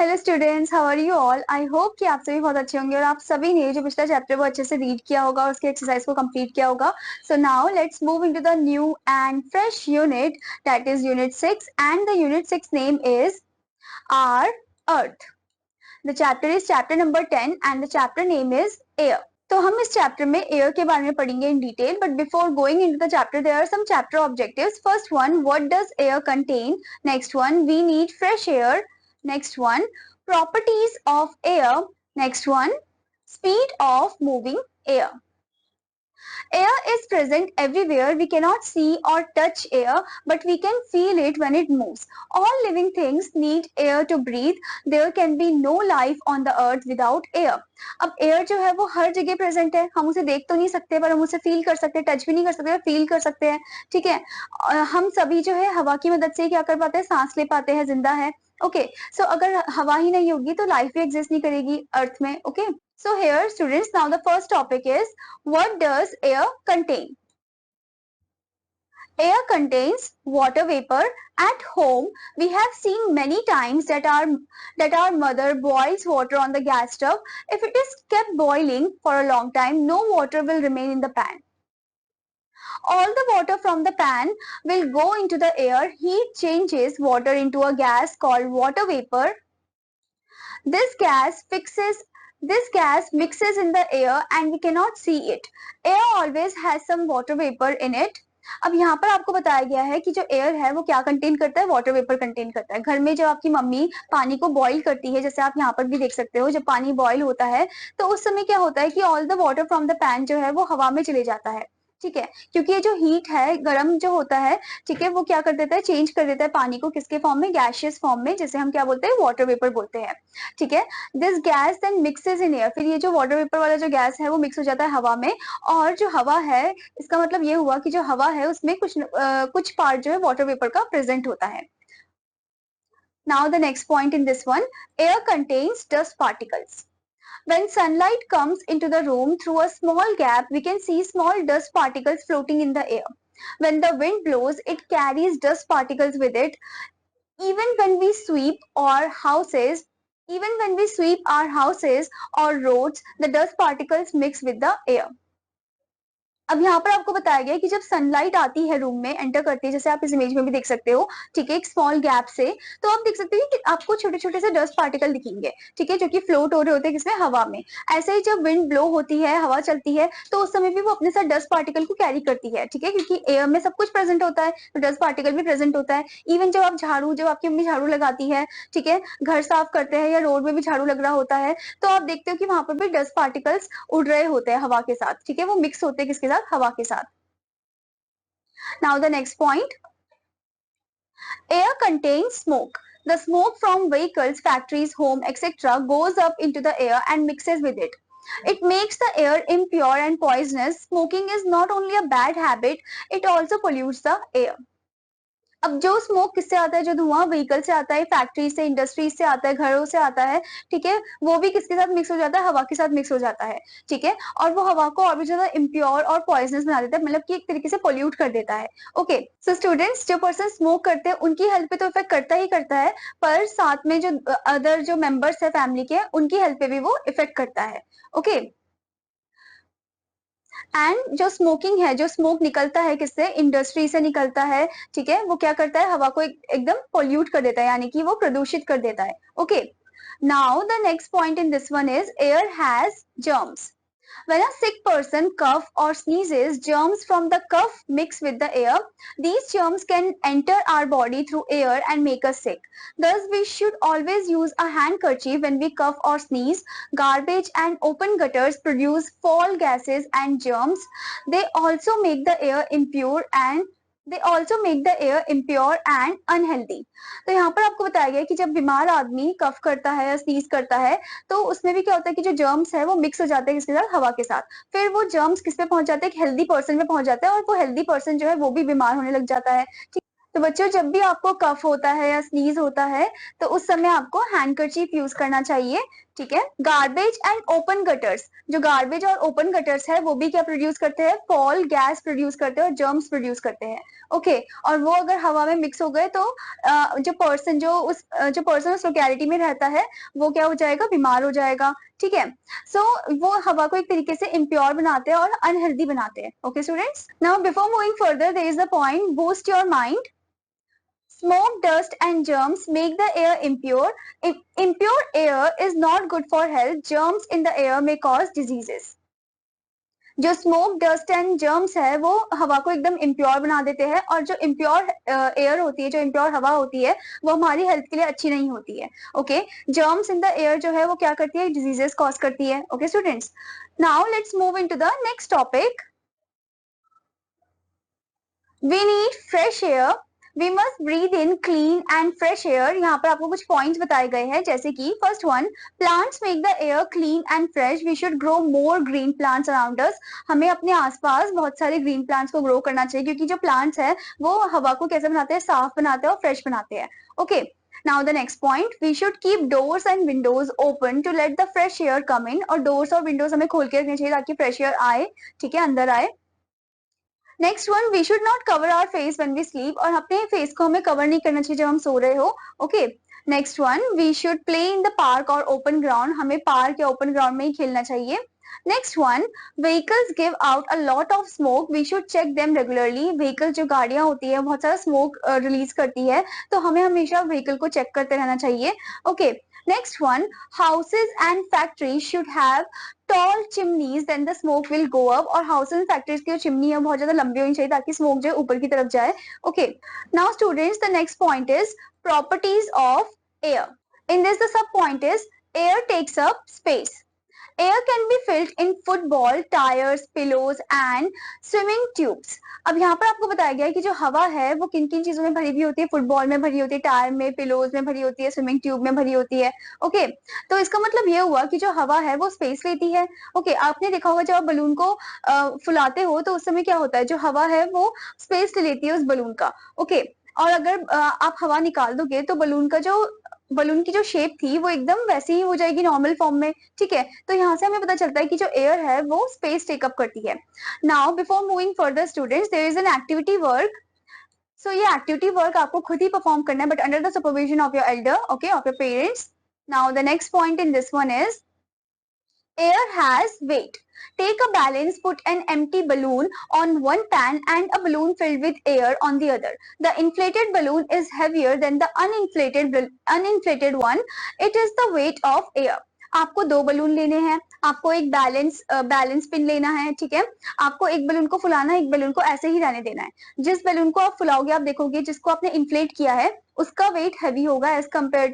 Hello students, how are you all. I hope कि आप सभी बहुत अच्छे होंगे और आप सभी ने जो पिछला चैप्टर वो अच्छे से रीड किया होगा और उसके एक्सरसाइज को कंप्लीट किया होगा। So now let's move into the new and fresh unit, that is unit 6, and the unit 6 name is our earth. The chapter is chapter number 10 and the chapter name is air. तो हम इस chapter में air के बारे में पढ़ेंगे in detail, but before going into the chapter there are some chapter objectives. First one, what does air contain. Next one, we need fresh air. Next one, properties of air. Next one, speed of moving air. Air is present everywhere. We cannot see or touch air, but we can feel it when it moves. All living things need air to breathe. There can be no life on the earth without air. अब air जो है वो हर जगह present है। हम उसे देख तो नहीं सकते, पर हम उसे फील कर सकते हैं, टच भी नहीं कर सकते, फील कर सकते हैं। ठीक है, हम सभी जो है हवा की मदद से क्या कर पाते हैं, सांस ले पाते हैं, जिंदा है। ओके, सो अगर हवा ही नहीं होगी तो लाइफ भी एग्जिस्ट नहीं करेगी अर्थ में। Okay, so here students, now the first topic is, what does air contain? Air contains water vapor. At home we have seen many times that our mother boils water on the gas stove. If it is kept boiling for a long time, no water will remain in the pan. All the water from the pan will go into the air. Heat changes water into a gas called water vapor. This gas mixes in the air and we cannot see it. Air always has some water vapor in it. अब यहाँ पर आपको बताया गया है कि जो air है वो क्या कंटेन करता है, वाटर वेपर कंटेन करता है। घर में जब आपकी मम्मी पानी को बॉईल करती है, जैसे आप यहाँ पर भी देख सकते हो, जब पानी बॉईल होता है तो उस समय क्या होता है कि all the water from the pan जो है वो हवा में चले जाता है। ठीक है, क्योंकि ये जो हीट है, गर्म जो होता है, ठीक है, वो क्या कर देता है, चेंज कर देता है पानी को किसके फॉर्म में, गैशियस फॉर्म में, जिसे हम क्या बोलते हैं, वाटर वेपर बोलते हैं। ठीक है, this gas then mixes in air. फिर ये जो वाटर वेपर वाला जो गैस है वो मिक्स हो जाता है हवा में, और जो हवा है, इसका मतलब ये हुआ कि जो हवा है उसमें कुछ पार्ट जो है वाटर वेपर का प्रेजेंट होता है। Now the next point in this one, air contains dust particles. When sunlight comes into the room through a small gap, we can see small dust particles floating in the air. When the wind blows, it carries dust particles with it. Even when we sweep our houses, even when we sweep our houses or roads, the dust particles mix with the air. अब यहाँ पर आपको बताया गया है कि जब sunlight आती है रूम में, एंटर करती है, जैसे आप इस इमेज में भी देख सकते हो, ठीक है, एक स्मॉल गैप से, तो आप देख सकते हो कि आपको छोटे छोटे से डस्ट पार्टिकल दिखेंगे, ठीक है, जो कि फ्लोट हो रहे होते हैं किसमें, हवा में। ऐसे ही जब विंड ब्लो होती है, हवा चलती है, तो उस समय भी वो अपने साथ डस्ट पार्टिकल को कैरी करती है। ठीक है, क्योंकि एयर में सब कुछ प्रेजेंट होता है तो डस्ट पार्टिकल भी प्रेजेंट होता है। इवन जब आपकी मम्मी झाड़ू लगाती है, ठीक है, घर साफ करते हैं या रोड में भी झाड़ू लग रहा होता है, तो आप देखते हो कि वहां पर भी डस्ट पार्टिकल्स उड़ रहे होते हैं हवा के साथ। ठीक है, वो मिक्स होते हैं किसके साथ, हवा के साथ। Now the next point, air contains smoke. The smoke from vehicles, factories, home, etc. goes up into the air and mixes with it. It makes the air impure and poisonous. Smoking is not only a bad habit, it also pollutes the air. अब जो smoke किससे आता है, जो धुआं vehicle से आता है, फैक्ट्री से, इंडस्ट्रीज से आता है, घरों से आता है, ठीक है, वो भी किसके साथ मिक्स हो जाता है, हवा के साथ मिक्स हो जाता है। ठीक है, और वो हवा को और भी ज्यादा इम्प्योर और पॉइजनस बना देता है, मतलब कि एक तरीके से पोल्यूट कर देता है। ओके, सो स्टूडेंट्स, जो पर्सन स्मोक करते हैं उनकी हेल्थ पे तो इफेक्ट करता ही करता है, पर साथ में जो अदर जो मेंबर्स है फैमिली के, उनकी हेल्थ पे भी वो इफेक्ट करता है। ओके, एंड जो स्मोकिंग है, जो स्मोक निकलता है किससे, इंडस्ट्री से निकलता है, ठीक है, वो क्या करता है, हवा को एकदम पोल्यूट कर देता है, यानी कि वो प्रदूषित कर देता है। Okay, now the next point in this one is, air has germs. When a sick person cough or sneezes, germs from the cough mix with the air. These germs can enter our body through air and make us sick. Thus, we should always use a handkerchief when we cough or sneeze. Garbage and open gutters produce foul gases and germs. They also make the air impure and unhealthy. तो यहाँ पर आपको बताया गया कि जब बीमार आदमी कफ करता है या स्नीज करता है, तो उसमें भी क्या होता है कि जो जर्म्स है वो मिक्स हो जाते हैं किसके साथ, हवा के साथ। फिर वो जर्म्स किस पे पहुंच जाते हैं, एक हेल्दी पर्सन पे पहुंच जाता है, और वो हेल्दी पर्सन जो है वो भी बीमार होने लग जाता है। ठीक, तो बच्चों, जब भी आपको कफ होता है या स्नीज होता है, तो उस समय आपको हैंडकरचीफ यूज करना चाहिए। ठीक है। गार्बेज एंड ओपन गटर्स, जो गार्बेज और ओपन गटर्स है वो भी क्या प्रोड्यूस करते हैं, फॉल गैस प्रोड्यूस करते हैं और जर्म्स प्रोड्यूस करते हैं। ओके, और वो अगर हवा में मिक्स हो गए तो जो पर्सन उस लोकेलिटी में रहता है वो क्या हो जाएगा, बीमार हो जाएगा। ठीक है, सो वो हवा को एक तरीके से इम्प्योर बनाते हैं और अनहेल्दी बनाते हैं। Okay students, now before moving further there is the point, boost your mind. Smoke, dust, and germs make the air impure. If impure air is not good for health, germs in the air may cause diseases. जो smoke, dust and germs है वो हवा को एकदम impure बना देते हैं, और जो इम्प्योर एयर होती है, जो इम्प्योर हवा होती है, वो हमारी हेल्थ के लिए अच्छी नहीं होती है। Okay, germs in the air जो है वो क्या करती है, डिजीजेस कॉज करती है। Okay students, now let's move into the next topic. We need fresh air, we must breathe in clean and fresh air. यहाँ पर आपको कुछ पॉइंट्स बताए गए हैं, जैसे कि first one, plants make the air clean and fresh, we should grow more green plants around us. हमें अपने आसपास बहुत सारे ग्रीन प्लांट्स को ग्रो करना चाहिए, क्योंकि जो प्लांट्स है वो हवा को कैसे बनाते हैं, साफ बनाते हैं और फ्रेश बनाते हैं। Okay, now the next point, we should keep doors and windows open to let the fresh air come in. और डोर्स और विंडोज हमें खोल के रखने चाहिए ताकि फ्रेश एयर आए, ठीक है, अंदर आए। Next one, we should not cover our face when we sleep, और अपने फेस को हमें कवर नहीं करना चाहिए जब हम सो रहे हो। Okay, next one, we should play in the park और ओपन ग्राउंड, हमें पार्क या ओपन ग्राउंड में ही खेलना चाहिए। Next one, vehicles give out a lot of smoke, we should check them regularly. Vehicle जो गाड़ियां होती है बहुत सारा स्मोक रिलीज करती है, तो हमें हमेशा व्हीकल को चेक करते रहना चाहिए। Okay, next one, houses and factories should have tall chimneys, then the smoke will go up. और हाउस एंड फैक्ट्रीज की जो चिमनी है बहुत ज्यादा लंबी होनी चाहिए ताकि स्मोक जो है ऊपर की तरफ जाए। Okay, now students, the next point is properties of air. In this the sub point is, air takes up space. Air can be filled in football, tires, pillows and swimming tubes. अब यहाँ पर आपको बताया गया है कि जो हवा है वो किन किन चीजों में भरी हुई होती है, फुटबॉल में भरी होती है, टायर में, पिलोज में भरी होती है, स्विमिंग ट्यूब में भरी होती है। ओके, तो इसका मतलब ये हुआ कि जो हवा है वो स्पेस लेती है। ओके, आपने देखा होगा जब आप बलून को फुलाते हो तो उस समय क्या होता है, जो हवा है वो स्पेस ले लेती है उस बलून का। ओके, और अगर आप हवा निकाल दोगे तो बलून की जो शेप थी वो एकदम वैसी ही हो जाएगी नॉर्मल फॉर्म में। ठीक है, तो यहाँ से हमें पता चलता है कि जो एयर है वो स्पेस टेकअप करती है। Now before moving further students, there is an activity work. So ये एक्टिविटी वर्क आपको खुद ही परफॉर्म करना है, but under the supervision of your elder, okay, of your parents. Now the next point in this one is, air has weight. Take a balance, put an empty balloon on one pan and a balloon filled with air on the other. The inflated balloon is heavier than the uninflated one. It is the weight of air. आपको दो balloon लेने हैं, आपको एक balance pin लेना है। ठीक है, आपको एक बलून को फुलाना है, एक बलून को ऐसे ही रहने देना है। जिस बलून को आप फुलाओगे आप देखोगे जिसको आपने इन्फ्लेट किया है उसका वेट हैवी होगा as compare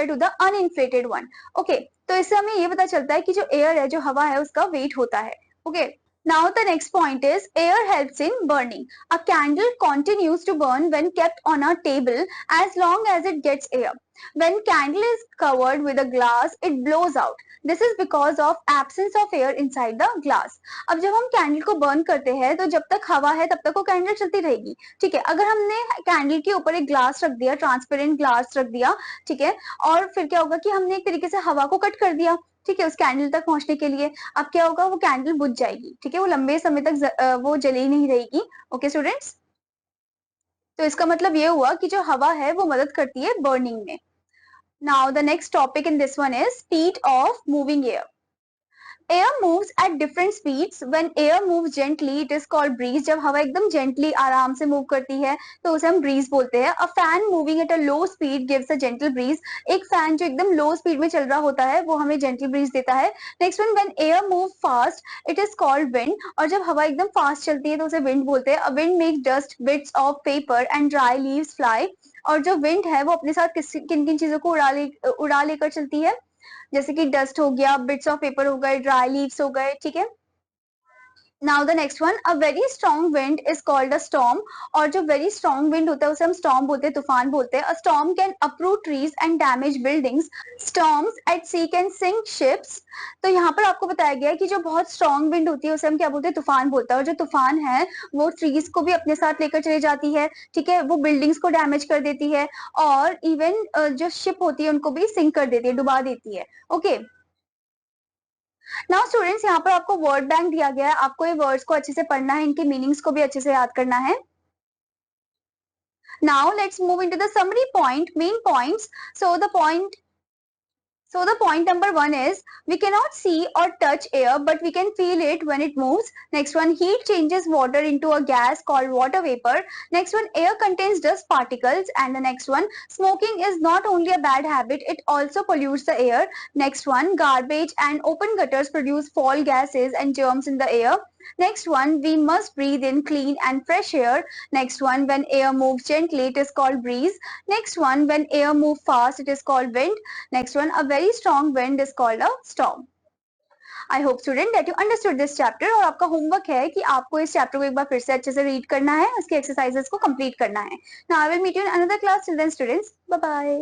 to the uninflated one. Okay, तो इससे हमें ये पता चलता है कि जो एयर है, जो हवा है, उसका वेट होता है। Okay, now the next point is, air helps in burning. A candle continues to burn when kept on a table as long as it gets air. When candle is covered with a glass, it blows out. This is because of absence of air inside the glass. अब जब हम candle को burn करते हैं तो जब तक हवा है तब तक वो कैंडल चलती रहेगी। ठीक है, अगर हमने कैंडल के ऊपर एक ग्लास रख दिया, ट्रांसपेरेंट ग्लास रख दिया, ठीक है, और फिर क्या होगा कि हमने एक तरीके से हवा को कट कर दिया, ठीक है, उस कैंडल तक पहुंचने के लिए। अब क्या होगा, वो कैंडल बुझ जाएगी। ठीक है, वो लंबे समय तक वो जली नहीं रहेगी। ओके स्टूडेंट्स, तो इसका मतलब ये हुआ कि जो हवा है वो मदद करती है बर्निंग में। Now the next topic in this one is speed of moving air. Air moves at different speeds. When air moves gently, it is called breeze. जब हवा एकदम gently आराम से move करती है तो उसे हम breeze बोलते हैं। A fan moving at a low speed gives a gentle breeze. एक fan जो एकदम low speed में चल रहा होता है वो हमें gentle breeze देता है। Next one, when air moves fast, it is called wind. और जब हवा एकदम fast चलती है तो उसे wind बोलते हैं। A wind makes dust, bits of paper and dry leaves fly. और जो wind है वो अपने साथ किन किन चीजों को उड़ा लेकर चलती है, जैसे कि डस्ट हो गया, बिट्स ऑफ पेपर हो गए, ड्राई लीव्स हो गए। ठीक है, now the next one, a very strong wind is called a storm. और जो वेरी स्ट्रॉन्ग विंड होता है उसे हम स्टॉर्म बोलते हैं, तूफान बोलते हैं। A storm can uproot trees and damage buildings. Storms at sea can sink ships. तो यहाँ पर आपको बताया गया है कि जो बहुत स्ट्रॉन्ग विंड होती है उसे हम क्या बोलते हैं, तूफान बोलते हैं। और जो तूफान है वो ट्रीज को भी अपने साथ लेकर चली जाती है, ठीक है, वो बिल्डिंग्स को डैमेज कर देती है, और इवन जो शिप होती है उनको भी सिंक कर देती है, डुबा देती है। ओके, नाउ स्टूडेंट्स, यहाँ पर आपको वर्ड बैंक दिया गया है, आपको ये वर्ड्स को अच्छे से पढ़ना है, इनके मीनिंग्स को भी अच्छे से याद करना है। Now let's move into the summary point, main points. So the point So the point number one is, we cannot see or touch air, but we can feel it when it moves. Next one, heat changes water into a gas called water vapor. Next one, air contains dust particles. And the next one, smoking is not only a bad habit, it also pollutes the air. Next one, garbage and open gutters produce fall gases and germs in the air. Next one, we must breathe in clean and fresh air. Next one, when air moves gently, it is called breeze. Next one, when air moves fast, it is called wind. Next one, a very strong wind is called a storm. I hope student that you understood this chapter. और आपका homework है कि आपको इस chapter को एक बार फिर से अच्छे से रीड करना है, उसके एक्सरसाइजेस को कंप्लीट करना है. Now I will meet you in another class. Till then students, bye bye.